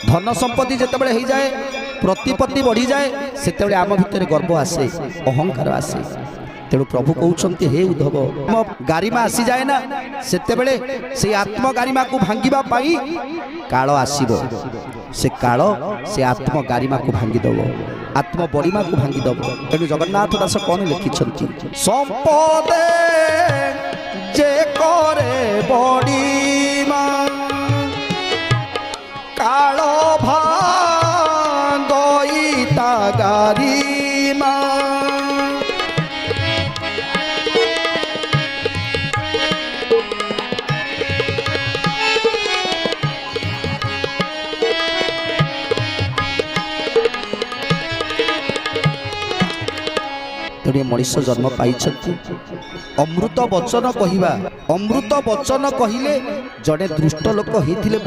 धन संपत्ति जिते हो जाए प्रतिपत्ति बढ़ी जाए से आम भितर गर्व आसे अहंकार आसे। तेणु प्रभु कहते हे उद्धव गारिमा आसी जाए ना से आत्म गारिमा को भांगिबा पाई काल आसीबो से काल से आत्म गारिमा को भांगीदेव आत्म बड़िमा को भांगीदेव। तेणु जगन्नाथ दास कौन लिखिछंती संपदे जे करे बड़िमा काल भांगईता गारिमा मनीष जन्म पाई अमृत वचन कहवा अमृत वचन कहले जड़े दुष्ट लोक होते